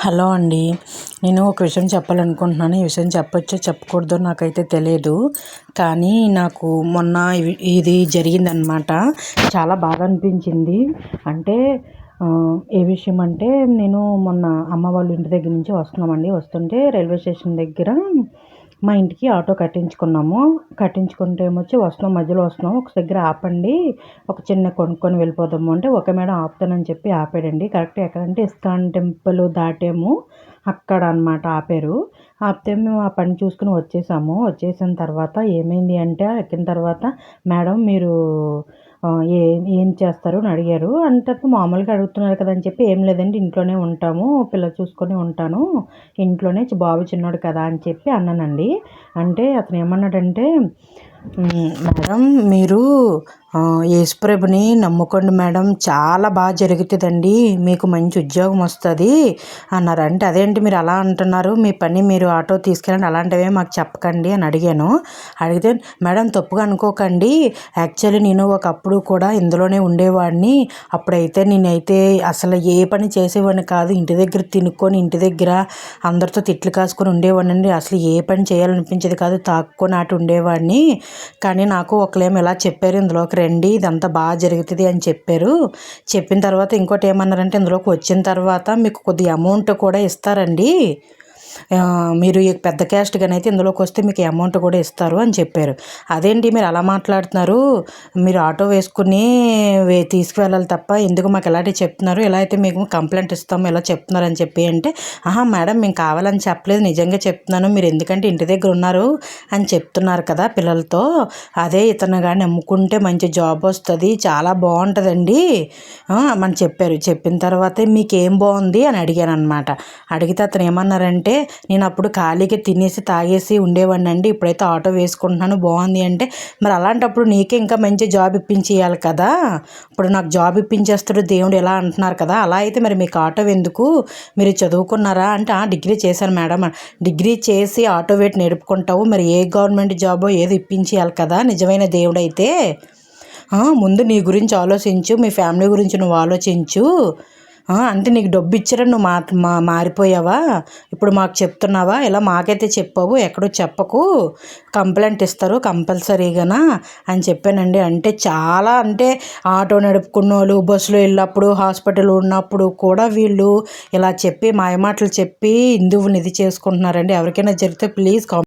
Hello అండి. నేను ఒక విషయం చెప్పాలనుకుంటున్నాను. ఈ విషయం చెప్పొచ్చో చెప్పకూడదో నాకైతే తెలియదు. కానీ నాకు మొన్న ఇది జరిగిందనమాట. చాలా బాధ అనిపించింది. అంటే ఏ విషయం అంటే నేను మొన్న అమ్మ వాళ్ళ ఇంటి దగ్గర నుంచి వస్తున్నామండి. వస్తుంటే రైల్వే స్టేషన్ దగ్గర మా ఇంటికి ఆటో కట్టించుకున్నాము. కట్టించుకుంటే వస్తున్నాం, మధ్యలో వస్తున్నాము. ఒక దగ్గర ఆపండి, ఒక చిన్న కొనుక్కొని వెళ్ళిపోదాము అంటే, ఓకే మేడం ఆపుతానని చెప్పి ఆపాడండి. కరెక్ట్ ఎక్కడంటే ఇస్కాన్ టెంపుల్ దాటాము, అక్కడ అనమాట ఆపారు. ఆపితే మేము ఆ పని చూసుకుని వచ్చేసిన తర్వాత ఏమైంది అంటే, ఎక్కిన తర్వాత మేడం మీరు ఏం చేస్తారు అని అడిగారు. అంటే మామూలుగా అడుగుతున్నారు కదా అని చెప్పి, ఏం లేదండి ఇంట్లోనే ఉంటాము, పిల్లలు చూసుకొని ఉంటాను, ఇంట్లోనే బాబు చిన్నోడు కదా అని చెప్పి అన్నానండి. అంటే అతను ఏమన్నాడంటే, మేడం మీరు యేసుప్రభుని నమ్ముకోండి మేడం, చాలా బాగా జరుగుతుందండి, మీకు మంచి ఉద్యోగం వస్తుంది అన్నారు. అంటే అదేంటి మీరు అలా అంటున్నారు, మీ పని మీరు ఆటో తీసుకెళ్ళండి, అలాంటివే మాకు చెప్పకండి అని అడిగాను. అడిగితే మేడం తప్పుగా అనుకోకండి, యాక్చువల్లీ నేను ఒకప్పుడు కూడా ఇందులోనే ఉండేవాడిని, అప్పుడైతే నేనైతే అసలు ఏ పని చేసేవాడిని కాదు, ఇంటి దగ్గర తినుక్కొని ఇంటి దగ్గర అందరితో తిట్లు కాసుకొని ఉండేవాడిని అండి, అసలు ఏ పని చేయాలనిపించేది కాదు, తాక్కుని ఆట ఉండేవాడిని. కానీ నాకు ఒకళ్ళేమో ఇలా చెప్పారు, ఇందులోకి రండి ఇదంతా బాగా జరుగుతుంది అని చెప్పారు. చెప్పిన తర్వాత ఇంకోటి ఏమన్నారంటే, ఇందులోకి వచ్చిన తర్వాత మీకు కొద్దిగా అమౌంట్ కూడా ఇస్తారండి, మీరు పెద్ద క్యాస్ట్గానైతే ఇందులోకి వస్తే మీకు అమౌంట్ కూడా ఇస్తారు అని చెప్పారు. అదేంటి మీరు అలా మాట్లాడుతున్నారు, మీరు ఆటో వేసుకుని తీసుకువెళ్ళాలి తప్ప ఎందుకు మాకు ఇలాంటివి చెప్తున్నారు, ఎలా అయితే మీకు కంప్లైంట్ ఇస్తాము ఇలా చెప్తున్నారు అని చెప్పి అంటే, మేడం మేము కావాలని చెప్పలేదు, నిజంగా చెప్తున్నాను, మీరు ఎందుకంటే ఇంటి దగ్గర ఉన్నారు అని చెప్తున్నారు కదా పిల్లలతో, అదే ఇతను కానీ నమ్ముకుంటే మంచి జాబ్ వస్తుంది, చాలా బాగుంటుందండి అని చెప్పారు. చెప్పిన తర్వాతే మీకేం బాగుంది అని అడిగాను అనమాట. అడిగితే అతను ఏమన్నారంటే, నేను అప్పుడు ఖాళీగా తినేసి తాగేసి ఉండేవాడిని అండి, ఇప్పుడైతే ఆటో వేసుకుంటున్నాను బాగుంది అంటే, మరి అలాంటప్పుడు నీకే ఇంకా మంచి జాబ్ ఇప్పించేయాలి కదా, ఇప్పుడు నాకు జాబ్ ఇప్పించేస్తాడు దేవుడు ఎలా అంటున్నారు కదా, అలా అయితే మరి మీకు ఆటో ఎందుకు, మీరు చదువుకున్నారా అంటే, డిగ్రీ చేశాను మేడం, డిగ్రీ చేసి ఆటో వేట్ నడుపుకుంటావు, మరి ఏ గవర్నమెంట్ జాబో ఏదో ఇప్పించేయాలి కదా నిజమైన దేవుడైతే, ముందు నీ గురించి ఆలోచించు, మీ ఫ్యామిలీ గురించి నువ్వు ఆలోచించు, అంటే నీకు డబ్బు ఇచ్చారని నువ్వు మారిపోయావా, ఇప్పుడు మాకు చెప్తున్నావా, ఇలా మాకైతే చెప్పావు ఎక్కడో చెప్పకు, కంప్లైంట్ ఇస్తారు కంపల్సరీగానా అని చెప్పానండి. అంటే చాలా అంటే ఆటో నడుపుకున్న వాళ్ళు బస్సులో వెళ్ళినప్పుడు హాస్పిటల్ ఉన్నప్పుడు కూడా వీళ్ళు ఇలా చెప్పి మాయమాటలు చెప్పి హిందువుని ఇది చేసుకుంటున్నారండి. ఎవరికైనా జరిగితే ప్లీజ్